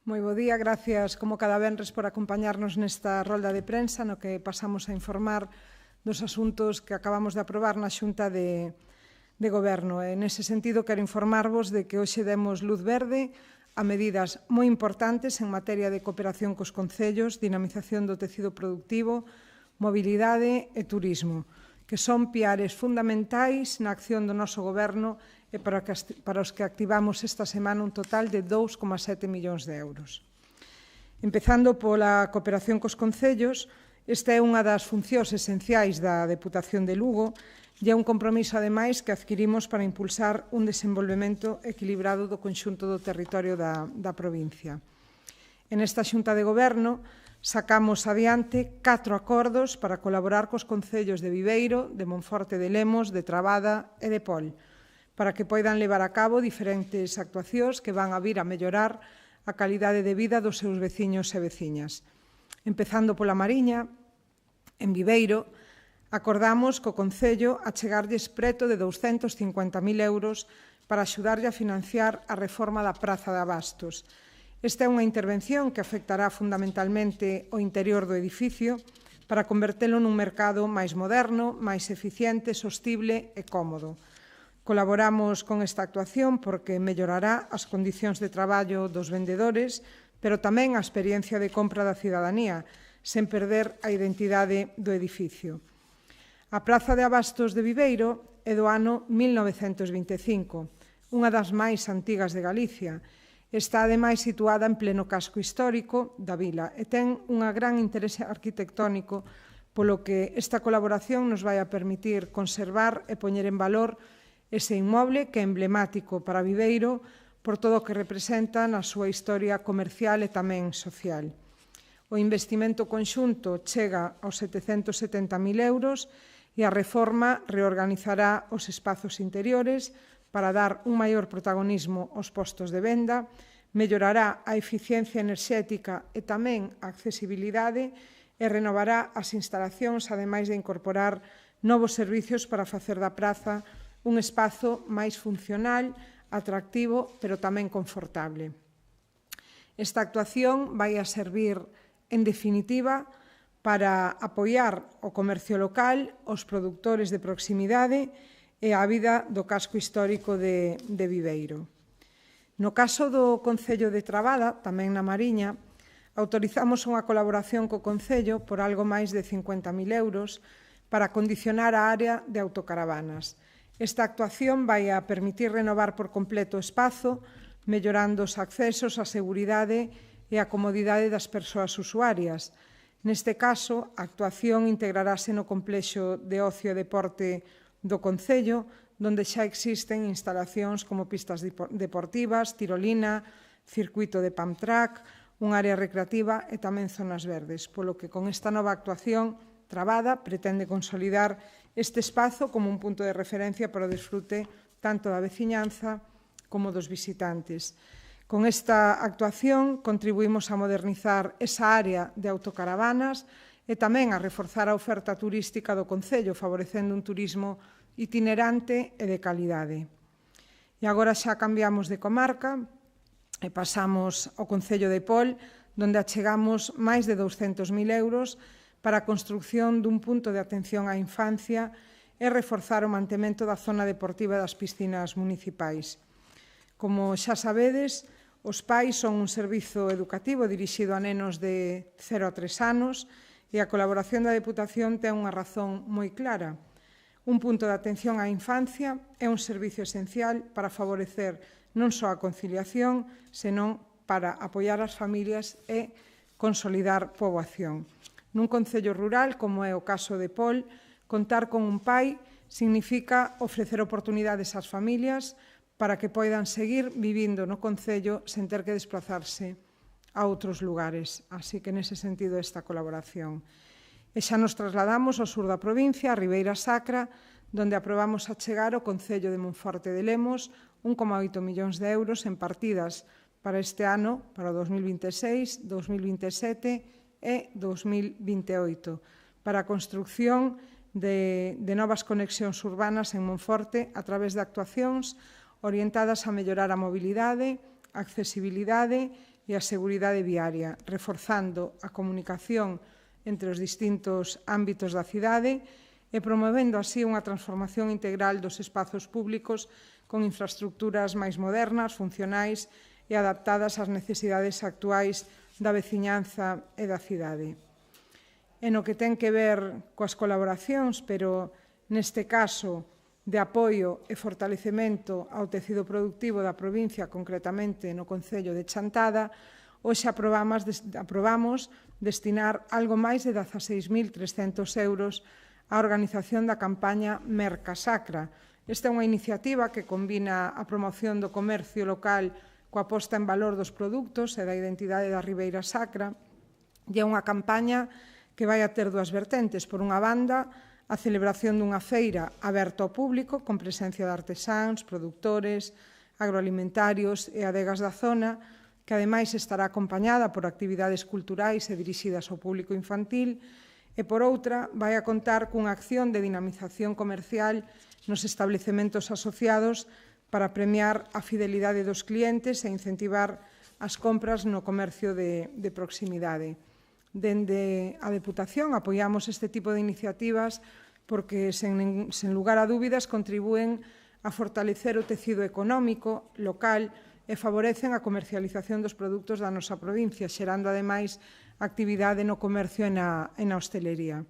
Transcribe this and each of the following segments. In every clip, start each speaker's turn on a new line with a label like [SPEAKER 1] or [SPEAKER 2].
[SPEAKER 1] Moi bo día, gracias como cada venres por acompañarnos nesta rolda de prensa no que pasamos a informar dos asuntos que acabamos de aprobar na Xunta de Goberno. Nese sentido, quero informarvos de que hoxe demos luz verde a medidas moi importantes en materia de cooperación cos concellos, dinamización do tecido productivo, mobilidade e turismo, que son piares fundamentais na acción do noso Goberno e para os que activamos esta semana un total de 2,7 millóns de euros. Empezando pola cooperación cos concellos, esta é unha das funcións esenciais da Deputación de Lugo e é un compromiso, ademais, que adquirimos para impulsar un desenvolvemento equilibrado do conxunto do territorio da provincia. En esta Xunta de Goberno sacamos adiante 4 acordos para colaborar cos concellos de Viveiro, de Monforte de Lemos, de Trabada e de Pol, para que poidan levar a cabo diferentes actuacións que van a vir a mellorar a calidade de vida dos seus veciños e veciñas. Empezando pola Mariña, en Viveiro, acordamos co Concello achegarlles preto de 250.000 euros para axudarlle a financiar a reforma da Praza de Abastos. Esta é unha intervención que afectará fundamentalmente o interior do edificio para convertelo nun mercado máis moderno, máis eficiente, sostible e cómodo. Colaboramos con esta actuación porque mellorará as condicións de traballo dos vendedores, pero tamén a experiencia de compra da cidadanía, sen perder a identidade do edificio. A Praza de Abastos de Viveiro é do ano 1925, unha das máis antigas de Galicia. Está, ademais, situada en pleno casco histórico da vila e ten unha gran interese arquitectónico, polo que esta colaboración nos vai a permitir conservar e poñer en valor ese inmoble que é emblemático para Viveiro por todo o que representa na súa historia comercial e tamén social. O investimento conxunto chega aos 770.000 euros e a reforma reorganizará os espazos interiores para dar un maior protagonismo aos postos de venda, mellorará a eficiencia enerxética e tamén a accesibilidade e renovará as instalacións, ademais de incorporar novos servicios para facer da praza un espazo máis funcional, atractivo, pero tamén confortable. Esta actuación vai a servir, en definitiva, para apoiar o comercio local, os produtores de proximidade e a vida do casco histórico de Viveiro. No caso do Concello de Trabada, tamén na Mariña, autorizamos unha colaboración co Concello por algo máis de 50.000 euros para acondicionar a área de autocaravanas. Esta actuación vai a permitir renovar por completo o espazo, mellorando os accesos, a seguridade e a comodidade das persoas usuarias. Neste caso, a actuación integrarase no complexo de ocio e deporte do Concello, onde xa existen instalacións como pistas deportivas, tirolina, circuito de pump track, un área recreativa e tamén zonas verdes, polo que con esta nova actuación Trabada pretende consolidar este espazo como un punto de referencia para o desfrute tanto da veciñanza como dos visitantes. Con esta actuación contribuímos a modernizar esa área de autocaravanas e tamén a reforzar a oferta turística do Concello, favorecendo un turismo itinerante e de calidade. E agora xa cambiamos de comarca e pasamos ao Concello de Pol, onde achegamos máis de 200.000 euros para a construción dun punto de atención á infancia e reforzar o mantemento da zona deportiva das piscinas municipais. Como xa sabedes, os pais son un servizo educativo dirixido a nenos de 0 a 3 anos e a colaboración da Deputación ten unha razón moi clara. Un punto de atención á infancia é un servizo esencial para favorecer non só a conciliación, senón para apoiar as familias e consolidar poboación. Nun concello rural, como é o caso de Pol, contar con un pai significa ofrecer oportunidades ás familias para que poidan seguir vivindo no concello sen ter que desplazarse a outros lugares. Así que, nese sentido, esta colaboración. E xa nos trasladamos ao sur da provincia, a Ribeira Sacra, onde aprobamos achegar ao Concello de Monforte de Lemos 1,8 millóns de euros en partidas para este ano, para o 2026, 2027 e 2028, para a construción de novas conexións urbanas en Monforte a través de actuacións orientadas a mellorar a mobilidade, a accesibilidade e a seguridade viaria, reforzando a comunicación entre os distintos ámbitos da cidade e promovendo así unha transformación integral dos espazos públicos con infraestructuras máis modernas, funcionais e adaptadas ás necesidades actuais da veciñanza e da cidade. E no que ten que ver coas colaboracións, pero neste caso de apoio e fortalecemento ao tecido productivo da provincia, concretamente no Concello de Chantada, hoxe aprobamos destinar algo máis de 16.300 euros á organización da campaña Mercasacra. Esta é unha iniciativa que combina a promoción do comercio local coa posta en valor dos produtos e da identidade da Ribeira Sacra, e é unha campaña que vai a ter dúas vertentes. Por unha banda, a celebración dunha feira aberta ao público con presencia de artesáns, produtores, agroalimentarios e adegas da zona, que ademais estará acompañada por actividades culturais e dirixidas ao público infantil, e por outra vai a contar cunha acción de dinamización comercial nos establecementos asociados para premiar a fidelidade dos clientes e incentivar as compras no comercio de proximidade. Dende a Deputación apoiamos este tipo de iniciativas porque, sen lugar a dúbidas, contribúen a fortalecer o tecido económico local e favorecen a comercialización dos produtos da nosa provincia, xerando, ademais, actividade no comercio e na hostelería.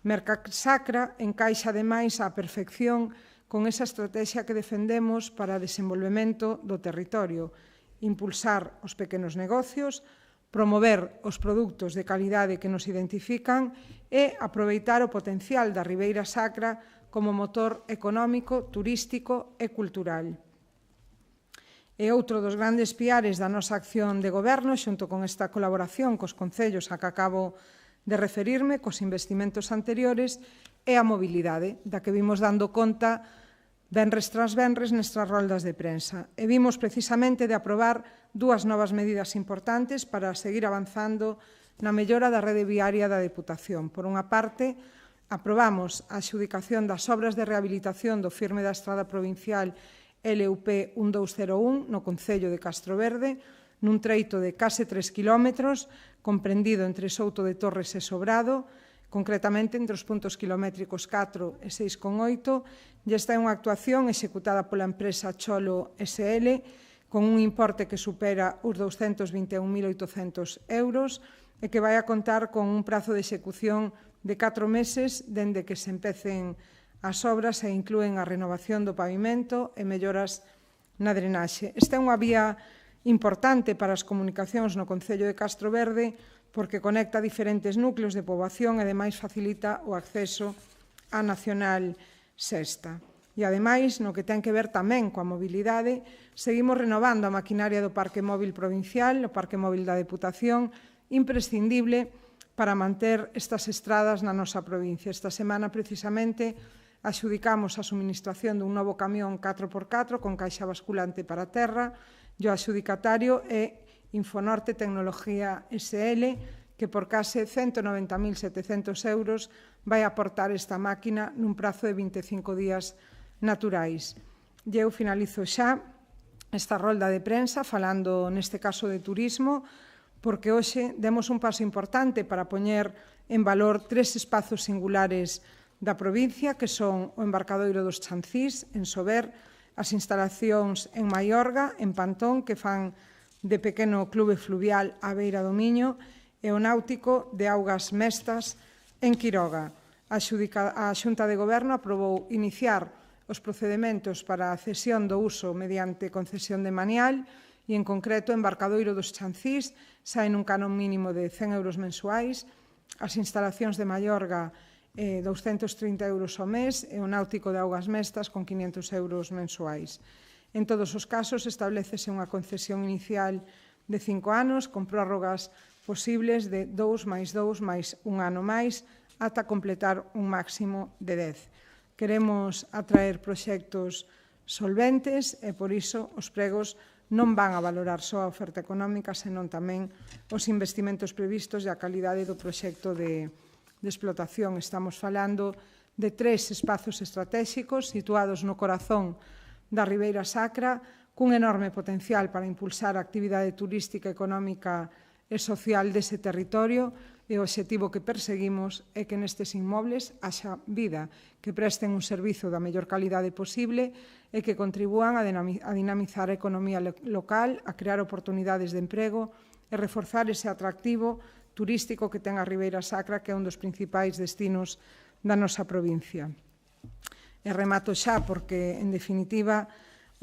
[SPEAKER 1] Mercasacra encaixa, ademais, á perfección con esa estrategia que defendemos para o desenvolvemento do territorio, impulsar os pequenos negocios, promover os produtos de calidade que nos identifican e aproveitar o potencial da Ribeira Sacra como motor económico, turístico e cultural. E outro dos grandes piares da nosa acción de goberno, xunto con esta colaboración cos concellos a que acabo de referirme, cos investimentos anteriores, é a mobilidade, da que vimos dando conta venres tras venres nestas roldas de prensa. E vimos precisamente de aprobar dúas novas medidas importantes para seguir avanzando na mellora da rede viaria da Deputación. Por unha parte, aprobamos a adxudicación das obras de rehabilitación do firme da estrada provincial LUP 1201 no Concello de Castroverde, nun treito de case 3 km, comprendido entre Souto de Torres e Sobrado, concretamente entre os puntos kilométricos 4 e 6,8, e esta é unha actuación executada pola empresa Cholo SL, con un importe que supera os 221.800 euros e que vai a contar con un prazo de execución de 4 meses dende que se empecen as obras e inclúen a renovación do pavimento e melloras na drenaxe. Esta é unha vía importante para as comunicacións no Concello de Castroverde porque conecta diferentes núcleos de poboación e ademais facilita o acceso á Nacional Sexta. E ademais, no que ten que ver tamén coa mobilidade, seguimos renovando a maquinaria do Parque Móvil Provincial, o Parque Móvil da Deputación, imprescindible para manter estas estradas na nosa provincia. Esta semana, precisamente, adxudicamos a suministración dun novo camión 4x4 con caixa basculante para a terra e o adxudicatario é Infonorte Tecnología SL, que por case 190.700 euros vai aportar esta máquina nun prazo de 25 días naturais. E eu finalizo xa esta rolda de prensa falando neste caso de turismo, porque hoxe demos un paso importante para poñer en valor 3 espazos singulares da provincia, que son o embarcadoiro dos Chancís, en Sober, as instalacións en Maiorga, en Pantón, que fan de pequeno clube fluvial á beira do Miño, e o náutico de Augas Mestas, en Quiroga. A Xunta de Goberno aprobou iniciar os procedementos para a cesión do uso mediante concesión de manial e, en concreto, o embarcadoiro dos Chancís sae nun canon mínimo de 100 euros mensuais, as instalacións de Maiorga 230 euros ao mes e o náutico de Augas Mestas con 500 euros mensuais. En todos os casos, establecese unha concesión inicial de 5 anos con prórrogas posibles de 2 máis 2 máis un ano máis ata completar un máximo de 10. Queremos atraer proxectos solventes e, por iso, os pregos non van a valorar só a oferta económica, senón tamén os investimentos previstos e a calidade do proxecto de explotación. Estamos falando de 3 espazos estratéxicos situados no corazón da Ribeira Sacra, cun enorme potencial para impulsar a actividade turística, económica e social dese territorio, e o obxectivo que perseguimos é que nestes inmobles haxa vida, que presten un servizo da mellor calidade posible e que contribúan a dinamizar a economía local, a crear oportunidades de emprego e reforzar ese atractivo turístico que ten a Ribeira Sacra, que é un dos principais destinos da nosa provincia. E remato xa porque, en definitiva,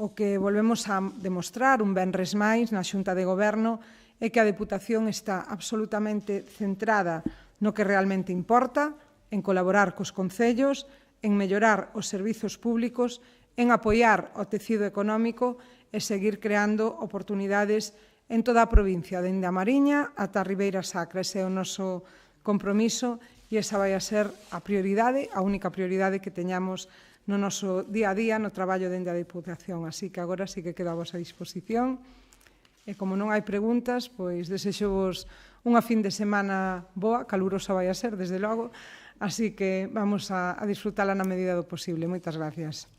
[SPEAKER 1] o que volvemos a demostrar un venres máis na Xunta de Goberno é que a Deputación está absolutamente centrada no que realmente importa, en colaborar cos concellos, en mellorar os servizos públicos, en apoiar o tecido económico e seguir creando oportunidades en toda a provincia, dende a Mariña ata a Ribeira Sacra. Ese é o noso compromiso e esa vai a ser a prioridade, a única prioridade que teñamos no noso día a día no traballo dende a Deputación. Así que agora sí que quedo a vosa disposición. E como non hai preguntas, pois desexo-vos unha fin de semana boa, calurosa vai a ser, desde logo, así que vamos a disfrutala na medida do posible. Moitas gracias.